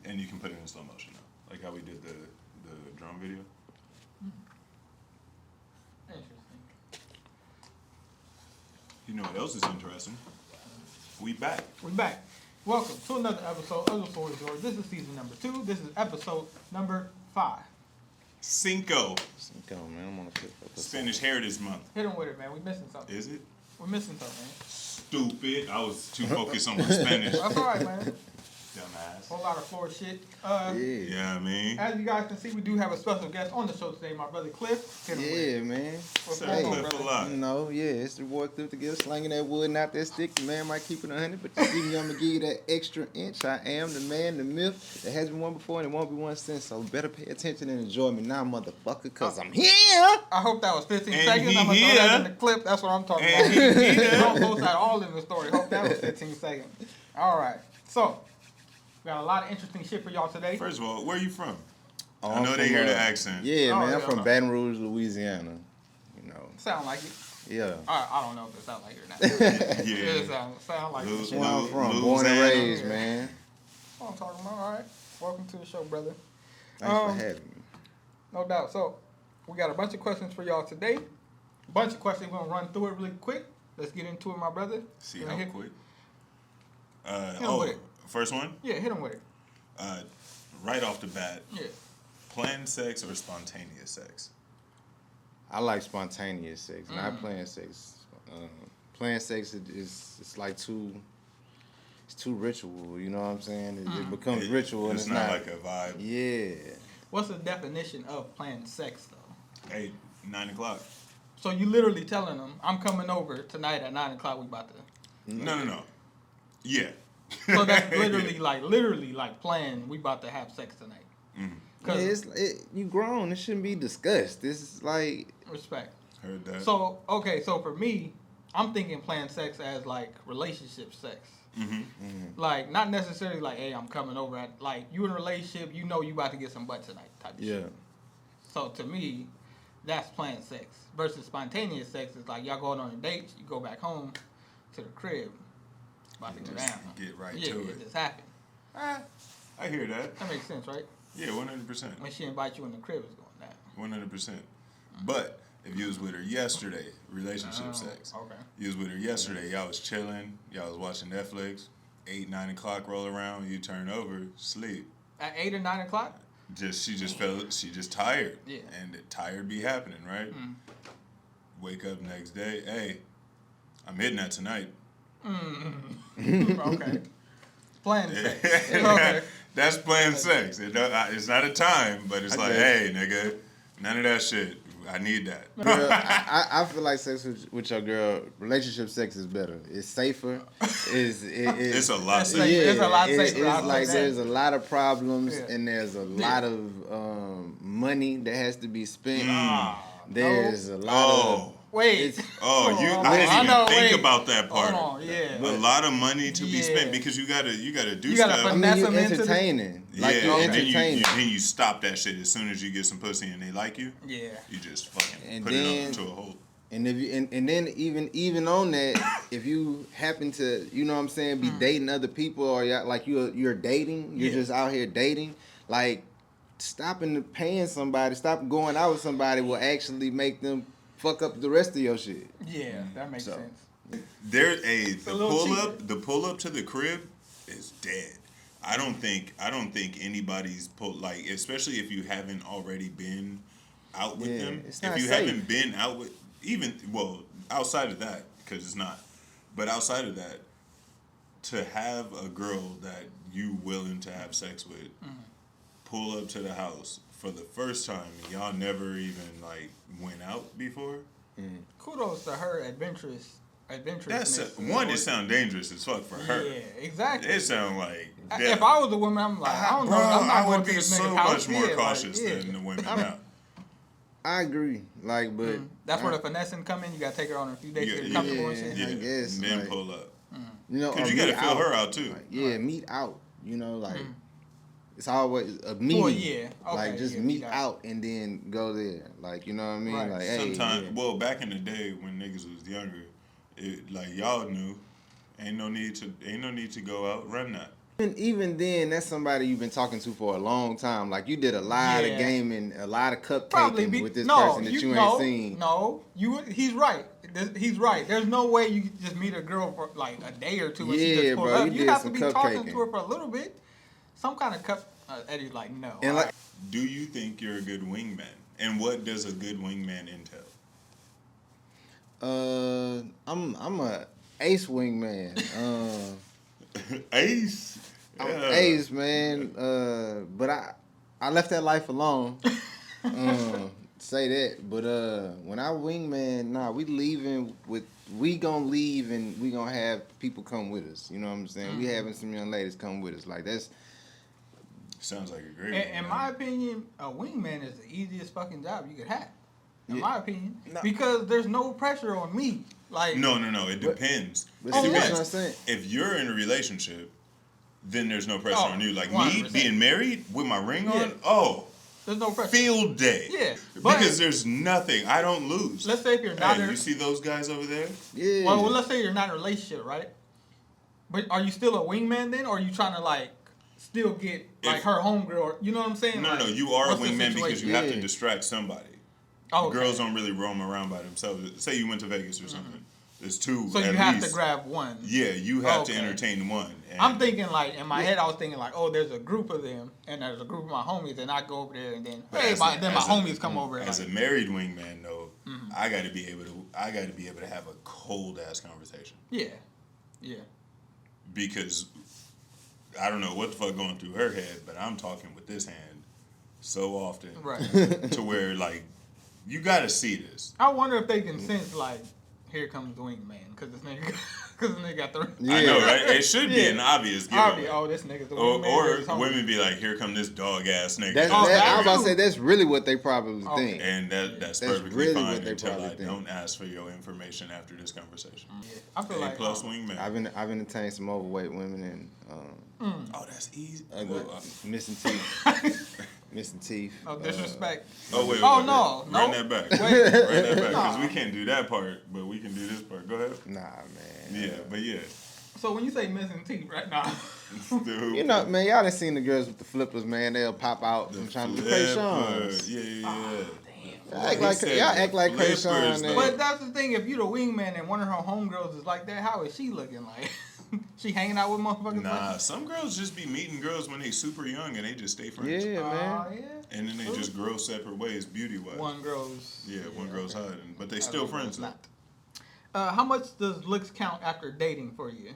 And you can put it in slow motion now, like how we did the drone video. Interesting. You know what else is interesting? We back. We're back. Welcome to another episode of The Floor is Yours. This is season number 2. This is episode number 5. Cinco. Go, man. I'm on a clip. Spanish Heritage Month. Hit them with it, man. We missing something. Is it? We're missing something, man. Stupid. I was too focused on my Spanish. That's all right, man. Dumbass. Whole lot of floor shit. Yeah, I mean. As you guys can see, we do have a special guest on the show today, my brother Cliff. Hit him with it. Yeah, man. What's Sir going on, Cliff a brother? lot. You know, yeah, it's the boy Cliff together, slanging that wood and out that stick. The man might keep it 100, but you see me, I'm going to give you that extra inch. I am the man, the myth that hasn't been one before and it won't be one since. So better pay attention and enjoy me now, motherfucker, because I'm here. I hope that was 15 And seconds. he I'm going to throw that here. in the clip. That's what I'm talking And about. he here. Don't post that all in the story. Hope that was 15 seconds. All right. So, we got a lot of interesting shit for y'all today. First of all, where are you from? Oh, I know I'm they from, hear the accent. Yeah, Oh, man, yeah, I'm from no. Baton Rouge, Louisiana. You know, Sound like it. yeah. I don't know if it sound like it or not. Yeah. It sound like Lose- it. That's where I'm from, born and Louisiana. raised, Yeah. man. What I'm talking about. All right. Welcome to the show, brother. Thanks for having me. No doubt. So, we got a bunch of questions for y'all today. Bunch of questions. We're going to run through it really quick. Let's get into it, my brother. See You how wanna hit- quick? him with it. First one? Yeah, hit him with it. Right off the bat, Yeah. planned sex or spontaneous sex? I like spontaneous sex, not planned sex. Planned sex is it's like it's too ritual. You know what I'm saying? It becomes ritual, and It's it's not not like a vibe. Yeah, What's the definition of planned sex, though? 8, 9 o'clock. So you literally telling them, I'm coming over tonight at 9 o'clock, we about to... No. Yeah. So that's literally like planned, we about to have sex tonight. yeah. 'Cause- You grown. It shouldn't be discussed. This is like Respect. Heard that. So, okay, so for me, I'm thinking planned sex as like relationship sex. Like, not necessarily like, hey, I'm coming over at, like, you in a relationship, you know you about to get some butt tonight type of yeah. shit. So to me, that's planned sex. Versus spontaneous sex is like, y'all going on a date, you go back home to the crib, about to go Just down. get right Yeah, to it it. just happened. I hear that. That makes sense, right? Yeah, 100%. When she invite you in the crib, it's going down. 100%. But if you was with her yesterday, relationship sex. Okay. You was with her yesterday, y'all was chilling, y'all was watching Netflix, 8, 9 o'clock roll around, you turn over, sleep. At 8 or 9 o'clock? She just tired. Yeah. And the tired be happening, right? Wake up next day, hey, I'm hitting that tonight. Okay. Planned sex. Okay. That's planned sex. It's not a time, but it's like, hey, nigga, none of that shit. I need that. Girl, I feel like sex with your girl, relationship sex is better. It's safer. It's a lot It's safer. safer. It's a lot safer, It's I'll like say that. there's a lot of problems Yeah. and there's a lot of money that has to be spent. There's a lot Oh. Wait. It's- Oh, Hold you! on, I didn't I even know, think wait. about that part. Hold on, yeah. A lot of money to be Yeah. spent because you gotta do You gotta stuff. I mean, finesse you them into the- entertaining. Like yeah, you're and entertaining. then you stop that shit as soon as you get some pussy and they like you. Yeah. You just fucking And put it then- up to a hole. And if you and then even on that, if you happen to, you know what I'm saying, be dating other people or you're dating, you're Yeah. just out here dating, like stopping paying somebody, stop going out with somebody will actually make them fuck up the rest of your shit. Yeah, that makes So. sense. The little pull up to the crib is dead. I don't think anybody's like, especially if you haven't already been out with Yeah, them. it's If not you safe. haven't been out with outside of that, because it's not. But outside of that, to have a girl that you willing to have sex with pull up to the house for the first time, and y'all never even like went out before. Kudos to her adventurous. That's it sound dangerous as fuck for her. Yeah, exactly. It sound like If I was a woman, I'm like, I don't know. I'm not I going would to be this so nigga's house. much more Yeah, cautious like, yeah. than the women now. I agree. Like, but That's where the finessing come in. You got to take her on a few dates, Yeah, get comfortable and yeah. shit. Yeah, I guess, and then like- pull up. you know, Because or you got to meet feel her out too. Like, yeah, meet out. You know, like it's always a meeting. Well, yeah. like Okay, just yeah, meet got it. out and then go there. Like, you know what I mean? Right. Like, hey, Sometimes, yeah. well, back in the day when niggas was younger, like y'all knew, ain't no need to go out run that. Even then, that's somebody you've been talking to for a long time. Like you did a lot of Yeah. gaming, a lot of Probably cupcaking with this no, person that you ain't seen. No, he's right. He's right. There's no way you can just meet a girl for like a day or two and she Yeah, just pull bro, up. you You did have to some be talking cupcaking. to her for a little bit. Some kind of cup. Eddie's like, no. And like, Do you think you're a good wingman? And what does a good wingman entail? I'm a ace wingman. Ace. I'm Yeah. ace, man. But I left that life alone. Say that. But when I wingman, we gonna leave and we gonna have people come with us. You know what I'm saying? We having some young ladies come with us. Like that's Sounds like a great In wingman. my opinion, a wingman is the easiest fucking job you could have. In Yeah. my opinion, No. because there's no pressure on me. Like No. It depends. But It see, that's depends. what I'm saying. If you're in a relationship, then there's no pressure Oh, on you. Like 100%. me being married with my ring Yeah. on, oh, there's no pressure. field day. Yeah, but- Because there's nothing. I don't lose. Let's say if you're not Hey, in, you see those guys over there? Yeah. well, let's say you're not in a relationship, right? But are you still a wingman then, or are you trying to like still get like If- her homegirl? Or, you know what I'm saying? No, Like, you are a what's the wingman because situation? you have Yeah. to distract somebody. Oh, okay. Girls don't really roam around by themselves. Say you went to Vegas or something. There's two. So you at have least. to grab one. Yeah, you have to Okay. entertain one. And I'm thinking like in my head, I was thinking like, oh, there's a group of them, and there's a group of my homies, and I go over there, and then But hey, as my a- then my as a- homies come over. And As a like, married wingman, though, I got to be able to have a cold ass conversation yeah. because I don't know what the fuck going through her head, but I'm talking with this hand so often Right. to where like you got to see this. I wonder if they can sense like, here comes the wingman, because this nigga got the. I know, right? It should be Yeah. an obvious Obvious. giveaway. Oh, this nigga's the Or, wingman. or his homie. women be like, "Here come this dog ass nigga." That's, Oh, that, I was that about to say that's really what they probably Okay. think. And that's perfectly really fine what they until probably I think. don't ask for your information after this conversation. Yeah. I feel A like plus wingman. I've entertained some overweight women and Oh, that's easy. missing teeth. Missing teeth. no disrespect. Wait. Oh, wait. no, Run no. that back. Wait. Run that back because Nah. we can't do that part, but we can do this part. Go ahead. Nah, man. Yeah, but yeah. So when you say missing teeth right now, You know, man, y'all done seen the girls with the flippers, man. They'll pop out. I'm trying to be Krayshawn. Yeah. Act like He said y'all act like flippers, Krayshawn. though. and- but that's the thing. If you the wingman and one of her homegirls is like that, how is she looking like? She hanging out with motherfuckers? Nah, some girls just be meeting girls when they super young and they just stay friends. Yeah, man. Oh, yeah. And then they just grow separate ways, beauty wise. One girl's. Yeah, one girl's okay. hiding, but they Other still one's friends though. not. How much does looks count after dating for you?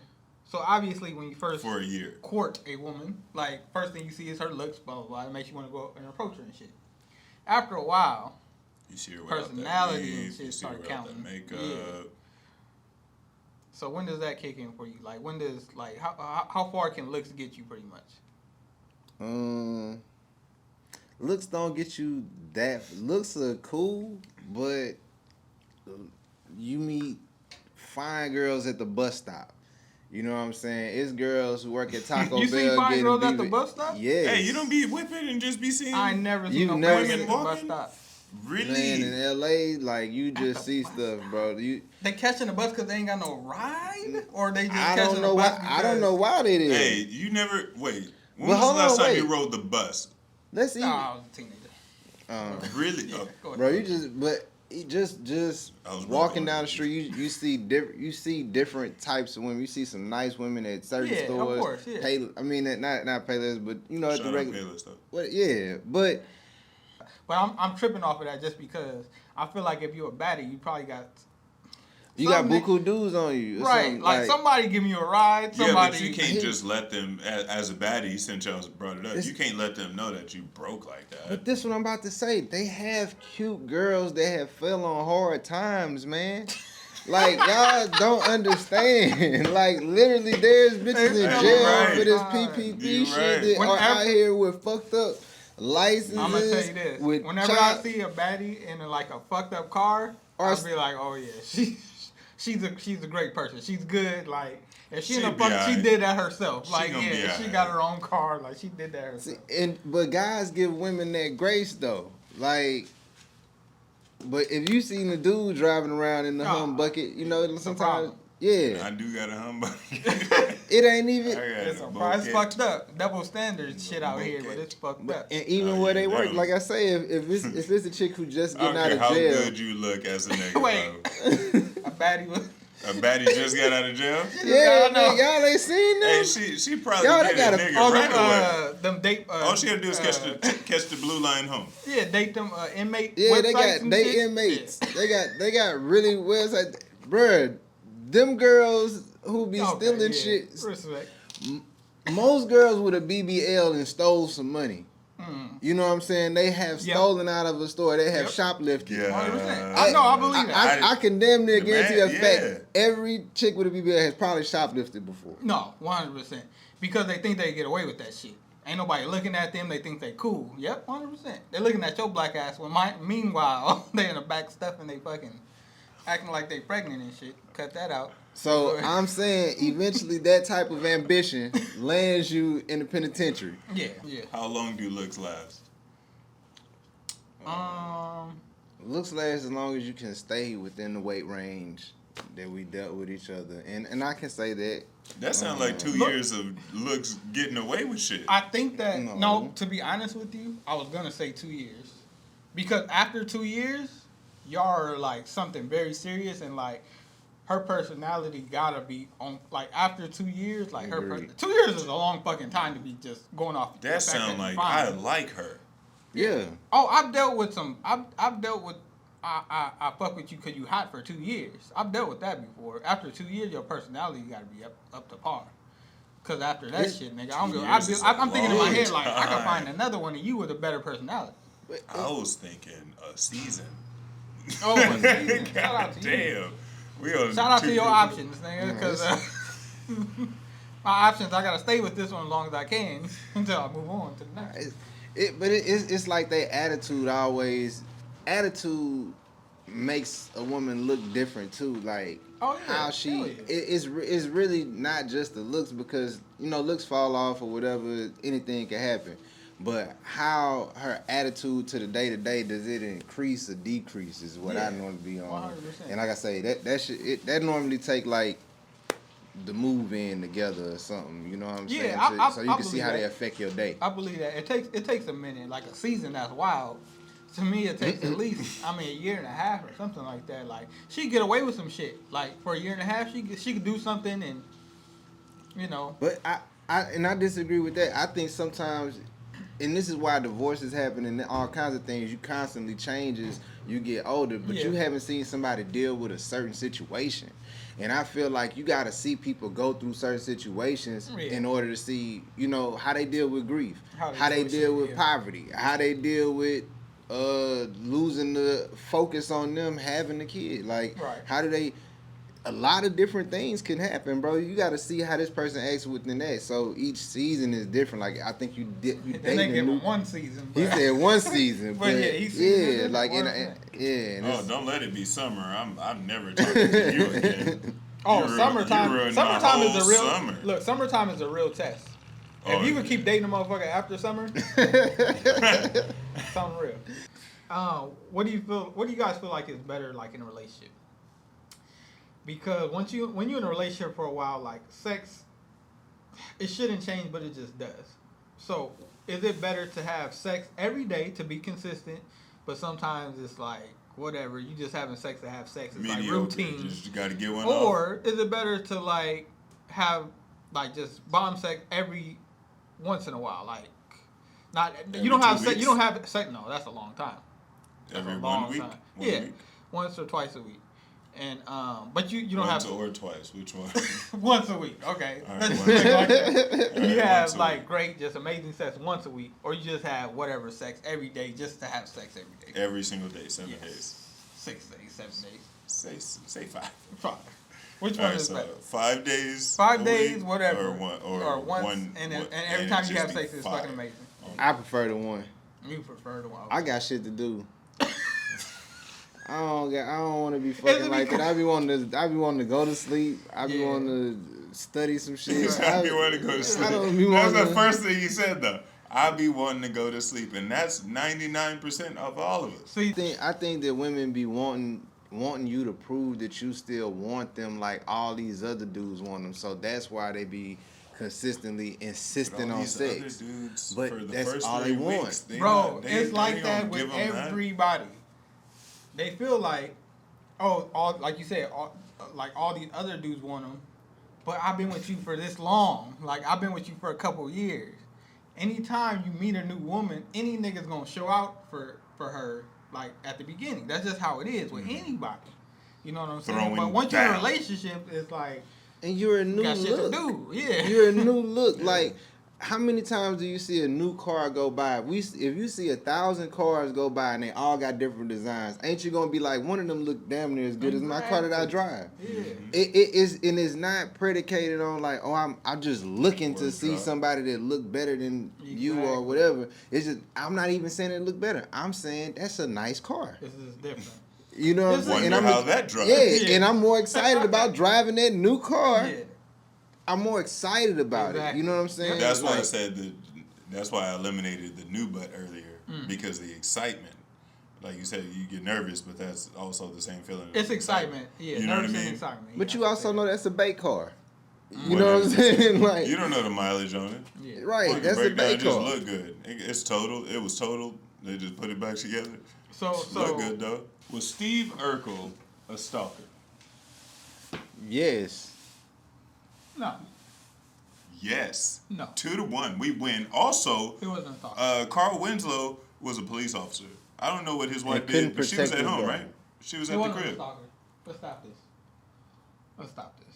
So obviously, when you first For a year. court a woman, like first thing you see is her looks, blah blah blah. It makes you want to go up and approach her and shit. After a while, You see her without Personality that and weave, shit you see her start without that counting. makeup. Yeah. So when does that kick in for you? Like when does like how far can looks get you pretty much? Looks don't get you that. Looks are cool, but you meet fine girls at the bus stop. You know what I'm saying? It's girls who work at Taco You Bell. see fine getting girls at the BB bus stop? Yes. Hey, you don't be whipping and just be seeing. I never You seen no never women seen at the bus walking? stop. Really? Man, in LA, like you just see stuff, bro. They catching the bus because they ain't got no ride, or they just I catching don't know the why. bus I don't know why they did. Hey, you never wait. When But was hold the last on, time you wait. rode the bus? Let's see, Nah, I was a teenager. Really? Yeah, Oh, go ahead. bro. You just I was walking broke down on the street. You see different types of women. You see some nice women at certain Yeah, of stores. course, yeah. I mean, not Payless, but you know, at Shout the out regular. Payless though. What? Yeah, but But I'm tripping off of that just because I feel like if you're a baddie, you probably got you got Something- buku dudes on you. or right. something, Like somebody give me a ride. Yeah, Somebody. but you can't just let them, as a baddie, since y'all brought it up, It's- you can't let them know that you broke like that. But this what I'm about to say. They have cute girls that have fell on hard times, man. Like y'all don't understand. Like literally, there's bitches in Hey, jail right. for this You PPP shit right. that are Whenever- out here with fucked up licenses. I'm gonna tell you this. With Whenever I see a baddie in like a fucked up car, Or I'll be like, oh yeah, she's a great person. She's good. Like if she in a She'll be fuck, she alright. did that herself. She Like gonna be yeah, she alright. got her own car. Like she did that See, herself. but guys give women that grace though. Like, but if you seen the dude driving around in the Nah, hum bucket, you know it's a sometimes problem. yeah. I do got a humbug. It ain't even. It's fucked up. Double standards shit out here, but it's fucked up. And even where they work, like I say, if it's a chick who just getting out of how jail. good you look as a nigga, Wait. bro. A baddie was. A baddie just got out of jail? Yeah, I know. y'all ain't seen them. Hey, she probably Y'all, get they got a a- nigga right away. Them date. All she had to do is catch the blue line home. Yeah, date them inmate. Yeah, they websites got and they shit. inmates. Yeah. They got really websites, bruh. Them girls who be Okay, stealing yeah. shit. Respect. Most girls with a BBL and stole some money. You know what I'm saying? They have Yep. stolen out of a store. They have Yep. shoplifted. Yeah. 100%. I believe that. I can damn near The guarantee man- the yeah. fact every chick with a BBL has probably shoplifted before. No, 100%. Because they think they get away with that shit. Ain't nobody looking at them. They think they cool. Yep, 100%. They're looking at your black ass. Meanwhile, they in the back stuffing they fucking acting like they pregnant and shit. Cut that out. So I'm saying eventually that type of ambition lands you in the penitentiary. Yeah. How long do looks last? Looks last as long as you can stay within the weight range that we dealt with each other. And I can say that. That sounds like 2 Look- years of looks getting away with shit. I think that, No. no, to be honest with you, I was going to say 2 years. Because after 2 years, y'all are like something very serious and like her personality gotta be on, like after 2 years, like Agreed. 2 years is a long fucking time to be just going off. the That fact sound you're like fine. I like her. Yeah. Oh, I've dealt with some. I've dealt with. I fuck with you because you hot for 2 years. I've dealt with that before. After 2 years, your personality got to be up to par. Cause after that It's shit, nigga, I don't 2 go. years is a I'm thinking in my long head like I time. could find another one of you with a better personality. I was thinking a season. Oh, a season. Shout out to you. Damn. We on Shout out to 2 your years. options, nigga. Because my options, I gotta stay with this one as long as I can until I move on to the next. It's like their attitude always. Attitude makes a woman look different too. Like Oh, yeah. how she Hell yeah. it's really not just the looks, because looks fall off or whatever, anything can happen. But how her attitude to the day to day, does it increase or decrease is what I Yeah. normally be on. 100%. And like I say, that normally take like the move in together or something. You know what I'm saying? Yeah, So you I can see believe how they that. affect your day. I believe that it takes a minute, like a season. That's wild. To me, it takes at least a year and a half or something like that. Like she get away with some shit. Like for a year and a half, she could do something, and But I disagree with that. I think sometimes, and this is why divorces happen and all kinds of things. You constantly change as you get older, but you Yeah. haven't seen somebody deal with a certain situation. And I feel like you got to see people go through certain situations Yeah. in order to see, how they deal with grief, How how they they deal deal with with shit, poverty, how they deal with losing the focus on them having the kid. Like, Right. how do they? A lot of different things can happen, bro. You got to see how this person acts within that. So each season is different. Like, I think you they dating give a new. him one season. He But said one season, But but yeah, he seasoned it like one and thing. Oh, don't let it be summer. I'm never talking to you again. oh, You ruined- summertime. you ruined Summertime my is a whole real summer. look. Summertime is a real test. Oh, If you could yeah. keep dating a motherfucker after summer, something real. What do you guys feel like is better, like in a relationship? Because when you're in a relationship for a while, like sex, it shouldn't change, but it just does. So, is it better to have sex every day to be consistent, but sometimes it's like whatever, you just having sex to have sex, it's Mediocre. like routine, Just got to get one off. or is it better to like have like just bomb sex every once in a while, like not Every you don't have 2 sex, weeks? you don't have sex. No, that's a long time. That's Every a 1 long week? time. 1 Yeah, week? once or twice a week, and but you don't Once have or twice. Which one? once a week. Okay, All right, let's once. make it like that. All right, You once have a like week. great, just amazing sex once a week, or you just have whatever sex every day just to have sex every day. Every single day, 7 Yes. days. 6 days, 7 days, Say 5. 5. Which All one right, is so better? 5 days. 5 a days, week, whatever, Or one, or once, one, and one- every and time it you just have be sex, it's 5. fucking amazing. I prefer the one. You prefer the one. I got shit to do. I don't want to be fucking it like because- that. I be wanting to go to sleep. I be Yeah. wanting to study some shit. I be wanting to go to sleep. I don't be That's the wanting. first thing he said, though. I be wanting to go to sleep, and that's 99% of all of us. See, I think that women be wanting wanting you to prove that you still want them like all these other dudes want them. So that's why they be consistently insisting on sex. Dudes, But for the that's first all 3 they want. weeks, Bro, they it's like ain't that gonna with give 'em that. everybody. They feel like, oh, all like you said, like all these other dudes want them, but I've been with you for this long. Like I've been with you for a couple years. Anytime you meet a new woman, any nigga's gonna show out for her. Like at the beginning, that's just how it is with anybody. You know what I'm saying? Throwing But once you're in a down. relationship, it's like And you're a you new got shit to look. do. Yeah, You're a new look. Like, how many times do you see a new car go by? If you see 1,000 cars go by and they all got different designs, ain't you gonna be like, one of them look damn near as good as my car that I drive? Yeah. It is, and it's not predicated on like, oh, I'm just looking to Word see drop. somebody that look better than you or Exactly. whatever. It's just, I'm not even saying it look better. I'm saying that's a nice car. This is different. You know what I'm This is- saying? Wonder And I'm how that drives. yeah, Yeah. and I'm more excited about driving that new car. Yeah. I'm more excited about it. Exactly. You know what I'm saying? That's why I Like, said that. That's why I eliminated the new butt earlier because the excitement. Like you said, you get nervous, but that's also the same feeling. It's excitement. Yeah, You know what I nervous and mean? excitement. But you Yeah, also know that's a bait car. You Well, know what I'm saying? Like, You don't know the mileage on it. Yeah. right? Fucking That's a breakdown bait just car. look good. It's total. It was total. They just put it back together. So Look good though. Was Steve Urkel a stalker? Yes. no, Yes. no, 2-1. We win. Also, it wasn't a thought. Carl Winslow was a police officer. I don't know what his wife couldn't did, but she was protect at his home, daughter. right? She was It at the wasn't a crib. stalker. Let's stop this. Let's stop this.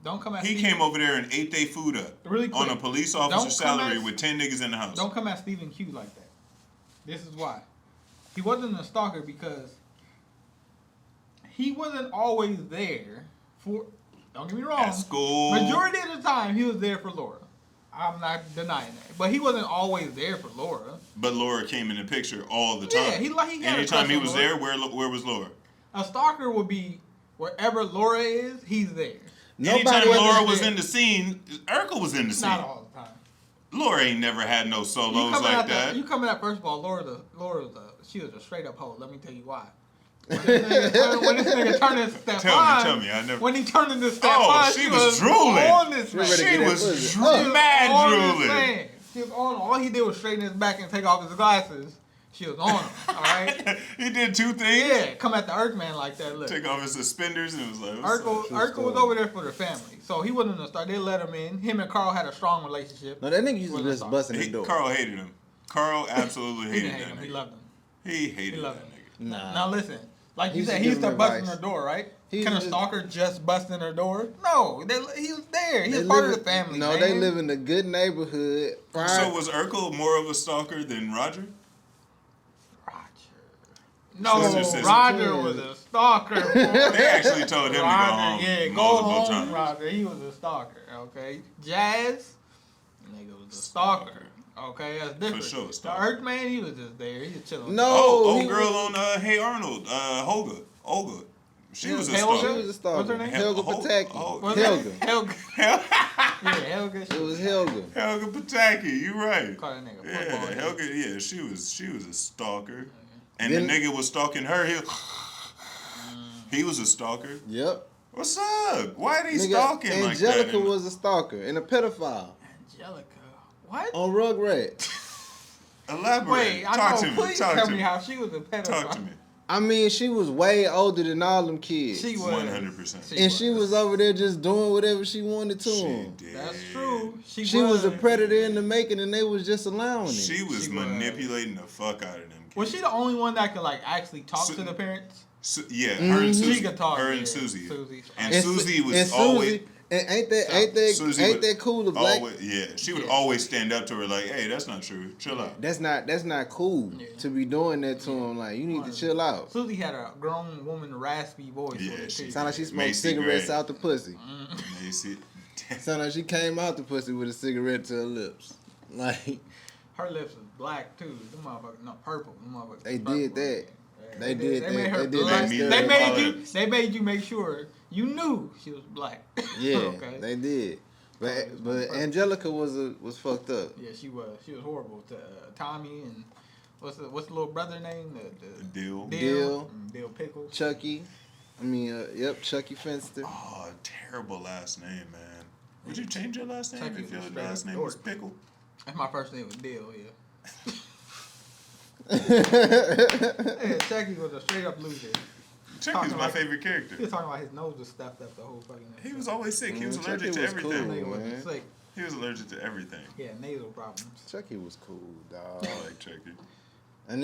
Don't come at He Stephen- came over there and ate their food up Really quick. on a police Don't officer's come salary at- with 10 niggas in the house. Don't come at Stephen Q like that. This is why. He wasn't a stalker because he wasn't always there for. Don't get me wrong. At school. Majority of the time, he was there for Laura. I'm not denying that, but he wasn't always there for Laura. But Laura came in the picture all the time. Yeah, he had a Anytime crush he on was Laura. there, where was Laura? A stalker would be wherever Laura is, he's there. Nobody Anytime Laura wasn't was there. in the scene, Urkel was in the scene. Not all the time. Laura ain't never had no solos coming like at that. You coming at first of all, she was a straight up hoe. Let me tell you why. When this nigga turned into Stephon, Tell me, I never- When he turned into Stephon, Oh, she was drooling. on this She man. ready to She get that was pussy. She was mad on this drooling. man. She was on. All he did was straighten his back and take off his glasses. She was on him. All right. He did 2 things. Yeah, come at the Earthman like that. Look. Take off his suspenders and it was like, what's Urkel, up? Urkel was over there for the family, so he wasn't a star. They let him in. Him and Carl had a strong relationship. No, that nigga used to Wasn't just a busting the door. Carl hated him. Carl absolutely He hated didn't hate that him. nigga. He loved him. He hated He loved that him. nigga. Nah. Now listen, like He you used said, to he give used to him bust in advice. her door, right? He Can a used to- stalker just bust in her door? No, he was there. He They was part of live the family. No, man. they live in a good neighborhood. So was Urkel more of a stalker than Roger? No, Sister, sister. Roger was a stalker. boy. They actually told him to go home Yeah, go multiple home, times. Roger. He was a stalker. Okay, Jazz, nigga was a stalker. Okay, that's different. sure, The stalker. Earthman, he was just there. He was chilling. No. Oh, he girl was- on Hey Arnold, Olga. She was a Helga? She stalker. was a stalker. What's her name? Helga Hel- Pataki. oh, What's Helga. that? Helga. Yeah, Helga. It was Helga. Helga Pataki, you right. Call that nigga Yeah, football. Helga. Yeah, she was a stalker, and Then- the nigga was stalking her. He was a stalker. Yep. What's up? Why are they Nigga, stalking like that? Angelica was a stalker and a pedophile Angelica. What? on Rugrats. Elaborate. Wait, I Talk know. to me. Please Talk tell to me me. how she was a pedophile. Talk to me. I mean, she was way older than all them kids. She was 100%. and she was over there just doing whatever she wanted to She them. did. That's true. She was a predator in the making, and they was just allowing it. She was She was. manipulating the fuck out of them kids. Was she the only one that could like actually talk So- to the parents? Yeah, her and Mhm. Susie. She could talk. Her yeah. and Susie. And And Susie Su- was and always. Susie, and ain't Susie ain't would that cool? The black Always, yeah, she would Yeah. always stand up to her like, "Hey, that's not true. Chill out." that's not cool Yeah. to be doing that to him. Like, you need to chill out. Susie had a grown woman raspy voice. Yeah, with it, she- too. Sound like she smoked Macy cigarettes Gray. out the pussy. Mm-hmm. Macy. Sound like she came out the pussy with a cigarette to her lips. Like, Her lips was black too. Them motherfuckers, no purple. Them motherfuckers. They purple. did that. Yeah, They did that. made her They did black. that They made you. stereotype. They made you make sure you knew she was black. yeah, okay. they did. Colors But was purple. Angelica was fucked up. Yeah, she was. She was horrible to Tommy and what's the little brother name? The Deal. Dill Pickles. Chucky. Chucky Finster. Oh, terrible last name, man. Would you change your last name Chucky if your was straight last up name was dork. Pickle? That's my first name was Dill. Yeah, Chucky was a straight up loser. Chucky's my like- favorite He character. was talking about his nose was stuffed up the whole fucking. He was always sick. He was Chucky allergic to was everything. cool. Nigga man. was sick. He was allergic to everything. Yeah, nasal problems. Chucky was cool, dog. I like Chucky. And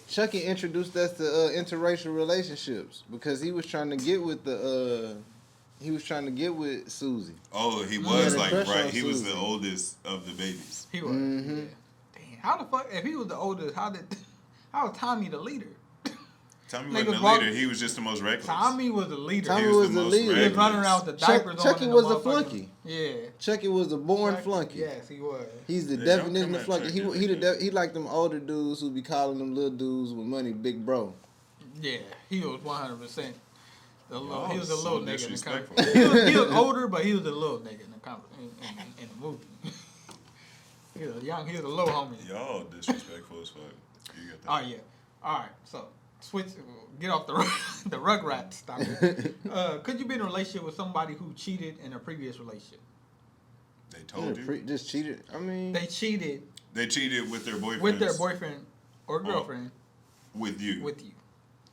Chucky introduced us to interracial relationships because he was trying to get with Susie. Oh, he had was a like crush right. on He was Susie. the oldest of the babies. He was. Mhm. Yeah. Damn. How the fuck? If he was the oldest, how was Tommy the leader? Tommy Niggas wasn't the walk- leader. He was just the most reckless. Tommy was the leader. Tommy He was the the most leader. He was reckless. running around with the Chuck- diapers on. Chucky and was the motherfucking- flunky. Yeah. Chucky was the born Chuck- flunky. Yes, he was. He's the Hey, don't definition come of at flunky. Chucky He like them older dudes who be calling them little dudes with money, big bro. Yeah, he was 100%. He Y'all was a so little nigga in the disrespectful. conversation. He was older, but he was a little nigga in the in the movie. He was a little homie. Y'all disrespectful as fuck. You got that. Oh yeah. All right. So get off the the Rugrats topic. Could you be in a relationship with somebody who cheated in a previous relationship? They told you. Just cheated. I mean, They cheated They cheated with their boyfriend. with their boyfriend or girlfriend With you. with you.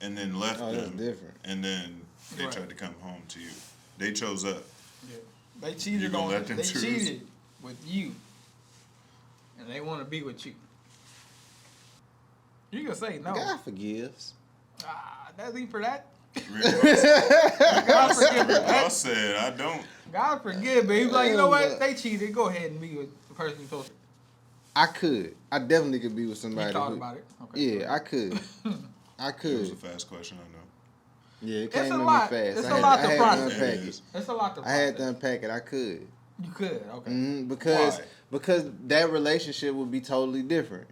And then left Oh, that's them. different. And then they Right. tried to come home to you. They chose up. Yeah. They cheated gonna on. let them They choose? cheated with you, and they want to be with you. You can say no. God forgives. That's even for that. God forgive me. I said I don't. God forgive me. He's like, you know what? They cheated. Go ahead and be with the person you're supposed to. I could. I definitely could be with You somebody. thought who- about it. Okay. Yeah, I could. I It was a could. fast question, I know. Yeah, it It's came a in me lot. fast. It's I a had, lot I to had process. to unpack It it. is. It's a lot to I had to process. unpack it. I could. You could. Okay. Because Why? because that relationship would be totally different.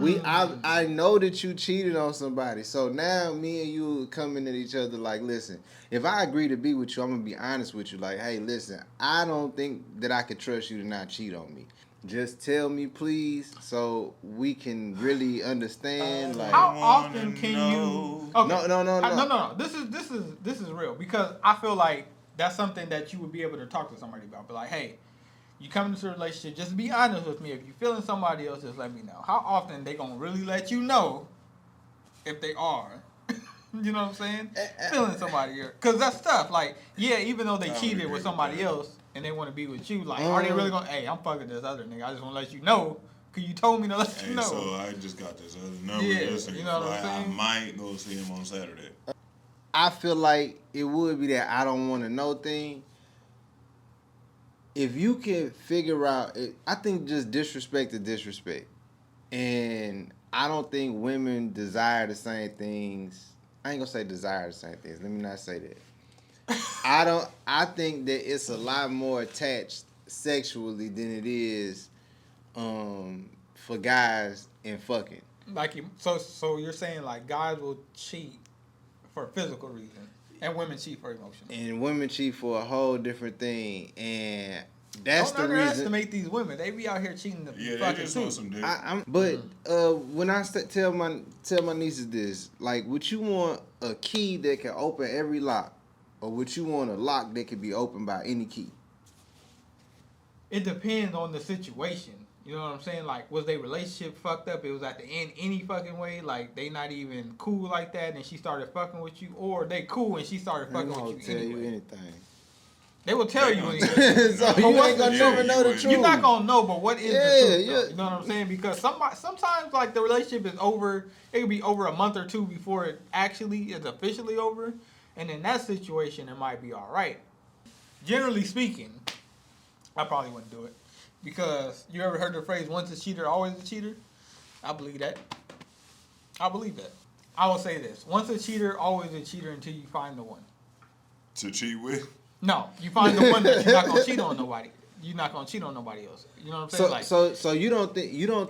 I know that you cheated on somebody, so now me and you coming at each other like, listen, if I agree to be with you, I'm gonna be honest with you. Like, hey, listen, I don't think that I could trust you to not cheat on me. Just tell me, please, so we can really understand. Like, How I often wanna can know. you? Okay. No. No. This is real because I feel like that's something that you would be able to talk to somebody about. But like, hey, you come into a relationship, just be honest with me. If you're feeling somebody else, just let me know. How often they gonna really let you know if they are? You know what I'm saying? Feeling somebody else. Because that's tough. Like, yeah, even though they I would cheated agree with with somebody that. else and they want to be with you, like, are they really gonna, hey, I'm fucking this other nigga. I just want to let you know because you told me to let you Hey, know. so I just got this other number. Yeah, Listen, you know what I'm I saying? might go see him on Saturday. I feel like it would be that I don't want to know thing. If you can figure out, I think just disrespect is disrespect. And I don't think women desire the same things. I ain't gonna say desire the same things. Let me not say that. I think that it's a lot more attached sexually than it is for guys and fucking. Like, so you're saying like guys will cheat for physical reasons and women cheat for emotional. And women cheat for a whole different thing. And that's Don't the reason. underestimate these women. They be out here cheating the Yeah, they fucking just too. want some dick. But when I tell my nieces this, like, would you want a key that can open every lock, or would you want a lock that can be opened by any key? It depends on the situation. You know what I'm saying? Like, was their relationship fucked up? It was at the end any fucking way. Like, they not even cool like that, and she started fucking with you, or they cool and she started I fucking ain't gonna with you tell anyway. you anything. They will tell They you gonna anything. tell you. So But you what's ain't gonna the never truth? know the You truth. ain't. You're not gonna know, but what is Yeah, the truth? Though? yeah. You know what I'm saying? Because sometimes like the relationship is over. It could be over a month or two before it actually is officially over, and in that situation, it might be all right. Generally speaking, I probably wouldn't do it because you ever heard the phrase "once a cheater, always a cheater"? I believe that. I believe that. I will say this: once a cheater, always a cheater until you find the one. To cheat with? No, you find the one that you're not gonna cheat on nobody. You're not gonna cheat on nobody else. You know what I'm saying? So you don't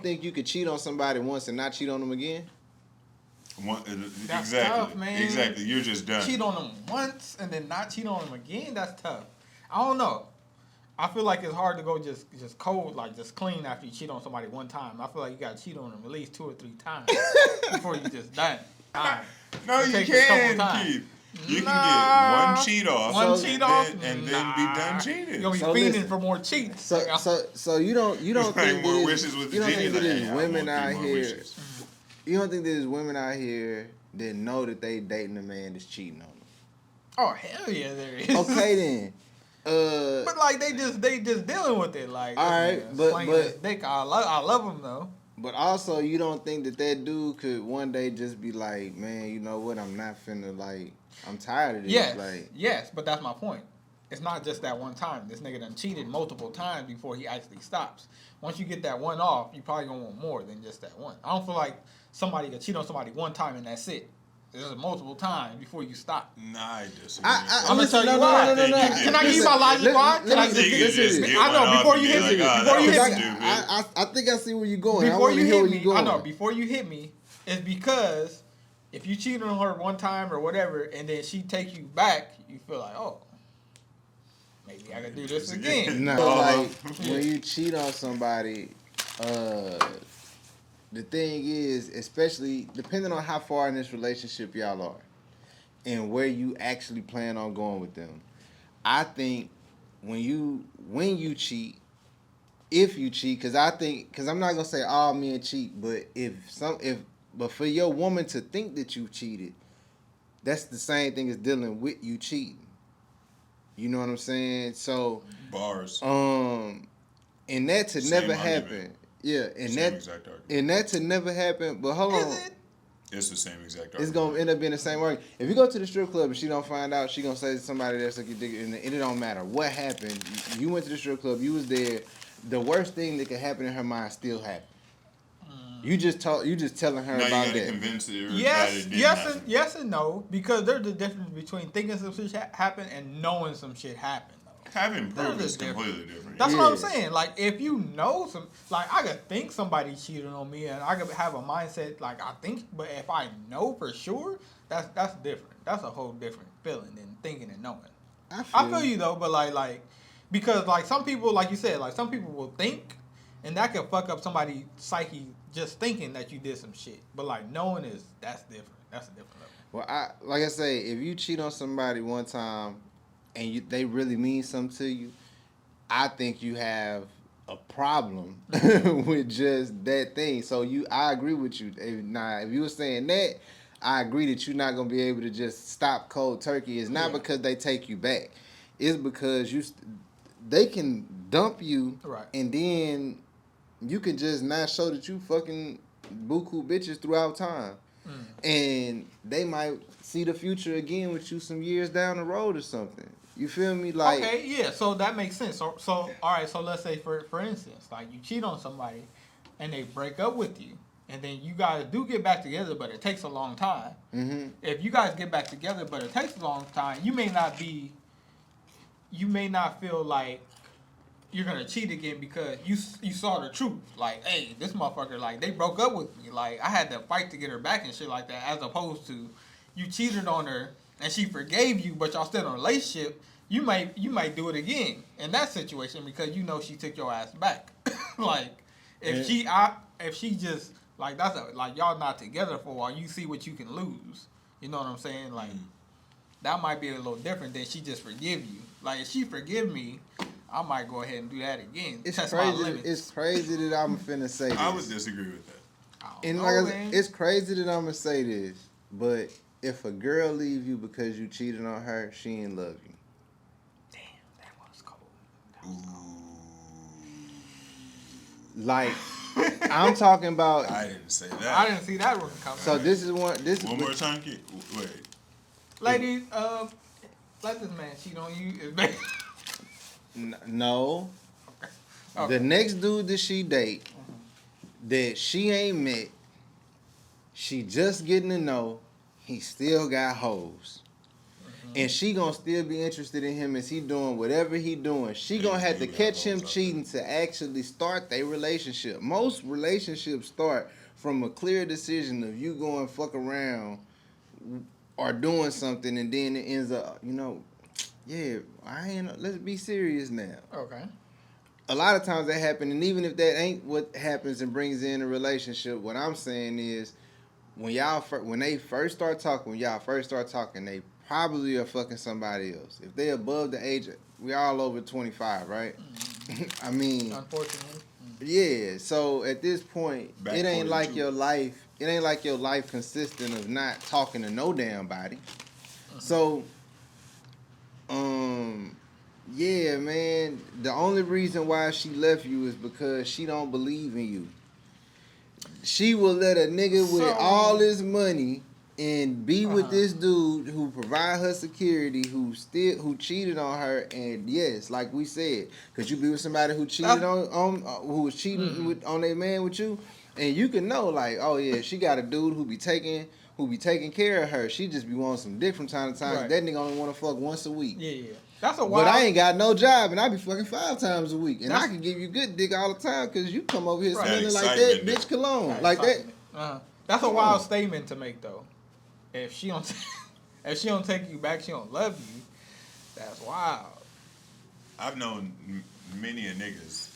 think you could cheat on somebody once and not cheat on them again? That's Exactly. tough, man. Exactly. You're just done. Cheat on them once and then not cheat on them again. That's tough. I don't know. I feel like it's hard to go just cold, like just clean after you cheat on somebody one time. I feel like you got to cheat on them at least 2 or 3 times before you just done. No, It you takes a couple can, times. Keith. You Nah. can get one cheat off, One cheat off, and then be done cheating. You're gonna be So feeding listen. for more cheats. So you don't Like think more that wishes with the you don't genie, think that like, there's hey, I women want 3 out more here. wishes. You don't think there's women out here that know that they dating a man that's cheating on them? Oh hell yeah, there is. Okay then. But like they just dealing with it. Like All right, but- slanging his dick. I love him though. But also, you don't think that dude could one day just be like, man, you know what? I'm not finna like. I'm tired of this. Yes, Like, yes, but that's my point. It's not just that one time. This nigga done cheated multiple times before he actually stops. Once you get that one off, you probably gonna want more than just that one. I don't feel like somebody can cheat on somebody one time and that's it. There's multiple times before you stop. Nah, I disagree. I'm gonna listen, tell you no, why. no. Can I give you my logic why? Can I Listen, just You just get I know one before off you and hit be me. like, Before "Oh, you that hit was me. stupid." I think I see where you're going. I Before want you to hear hit where me, you're going. I know. Before you hit me, it's because if you cheated on her one time or whatever, and then she take you back, you feel like, oh, maybe I can do this again. No, like when you cheat on somebody, the thing is, especially depending on how far in this relationship y'all are, and where you actually plan on going with them. I think when you cheat, if you cheat, because I'm not gonna say all men cheat, but but for your woman to think that you cheated, that's the same thing as dealing with you cheating. You know what I'm saying? So Bars. and that to Same never argument. happen. Yeah, and Same exact argument. that to never happen. But hold on. Is it? It's the same exact argument. It's gonna end up being the same argument. If you go to the strip club and she don't find out, she gonna say to somebody that's like your dick, and it don't matter what happened. You went to the strip club, you was there. The worst thing that could happen in her mind still happened. You just telling her Now you about gotta that. convince her that Yes, it didn't yes, happen. and yes and no, because there's a difference between thinking some shit happened and knowing some shit happened. Though. Having proof There's is a difference. completely different. That's Yeah. what I'm saying. Like, if you know like, I could think somebody cheated on me, and I could have a mindset like I think, but if I know for sure, that's different. That's a whole different feeling than thinking and knowing. I feel you though, but like, because like some people, like you said, like some people will think, and that could fuck up somebody's psyche just thinking that you did some shit. But like knowing that's different. That's a different level. Well, like I say, if you cheat on somebody one time and they really mean something to you, I think you have a problem with just that thing. So I agree with you. If you were saying that, I agree that you're not gonna be able to just stop cold turkey. It's not because they take you back. It's because they can dump you, Right. and then you can just not show that you fucking buku bitches throughout time. And they might see the future again with you some years down the road or something. You feel me? Like, Okay, yeah, so that makes sense. So all right, so let's say for instance, like you cheat on somebody and they break up with you, and then you guys do get back together, but it takes a long time. mm-hmm. If you guys get back together, but it takes a long time, you may not feel like you're gonna cheat again because you saw the truth. Like, hey, this motherfucker, like, they broke up with me. Like, I had to fight to get her back and shit like that, as opposed to you cheated on her and she forgave you, but y'all still in a relationship. You might do it again in that situation because you know she took your ass back. Like, if she just like like y'all not together for a while, you see what you can lose. You know what I'm saying? Like, that might be a little different than she just forgive you. Like, if she forgive me, I might go ahead and do that again. It's Test my crazy. limits. It's crazy that I'm finna say this. I would disagree with that. I don't And know, like I man. said, it's crazy that I'm gonna say this, but if a girl leave you because you cheated on her, she ain't love you. Damn, that was cold. Like, I'm talking about. I didn't say that. I didn't see that one coming. So this is one. This One is more time, Keith. Wait. Ladies, let this man cheat on you. Is bad. No. Okay. The next dude that she date, that she ain't met, she just getting to know, he still got hoes. And she gonna still be interested in him as he doing whatever he doing. She gonna have to catch him cheating to actually start their relationship. Most relationships start from a clear decision of you going fuck around or doing something, and then it ends up, Yeah, let's be serious now. Okay. A lot of times that happen, and even if that ain't what happens and brings in a relationship, what I'm saying is when they first start talking, they probably are fucking somebody else. If they above the age, we all over 25, right? I mean, Unfortunately. yeah. So at this point, Back it ain't like 42. your life. It ain't like your life consisting of not talking to no damn body. So, yeah, man. The only reason why she left you is because she don't believe in you. She will let a nigga with So- all his money and be with Uh-huh. this dude who provide her security, who cheated on her, and yes, like we said, could you be with somebody who cheated who was cheating on their man with you, and you can know like, oh yeah, she got a dude who be taking care of her. She just be wanting some dick from time to time. Right. That nigga only want to fuck once a week. Yeah. That's a wild. But I ain't got no job, and I be fucking 5 times a week, and I That's- can give you good dick all the time because you come over here Right. smelling like that Excitement, bitch cologne, Right, like that. excitement. That's a wild statement to make, though. If she don't, if she don't take you back, she don't love you. That's wild. I've known many a niggas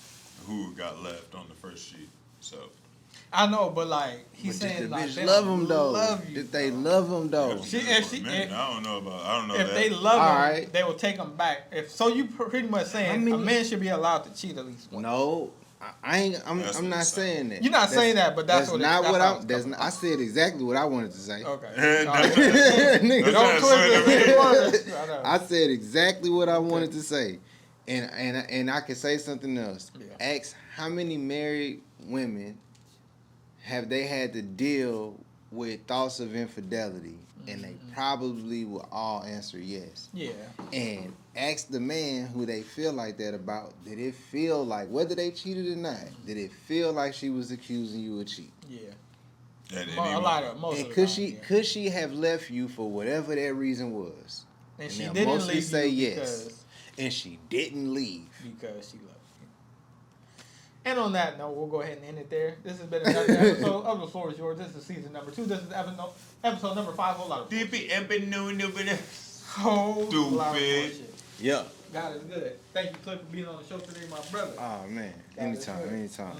who got left on the first sheet. So I know, but like he's But saying, the like bitch they love don't him though. Love you, Did they bro. love him though? if if- I don't know If that. they love All him, right. they will take him back. If so, you pretty much saying a man should be allowed to cheat at least once. No, I'm That's what not it's saying that. You're not saying that, but that's what it- not that's what how I'm. it's That's coming not, I said exactly what I wanted to say. Okay. All That's- right. Nigga, Don't That's twist it what any further. I know. I said exactly what I wanted to say, and I can say something else. Yeah. Ask how many married women have they had to deal with thoughts of infidelity, and they probably will all answer yes. Yeah. And ask the man who they feel like that about, did it feel like, whether they cheated or not, did it feel like she was accusing you of cheating? Yeah. At any A lot moment. of most And of the could time, she yeah. could she have left you for whatever that reason was? And And she they'll didn't mostly leave say you yes. And she didn't leave. because she loved you. And on that note, we'll go ahead and end it there. This has been another episode of The Floor Is Yours. This is season number 2. This is episode number 5. Whole lot of bullshit. Whole lot of Stupid. bullshit. Yeah. God is good. Thank you, Cliff, for being on the show today, my brother. Oh man. God is Anytime, good. anytime.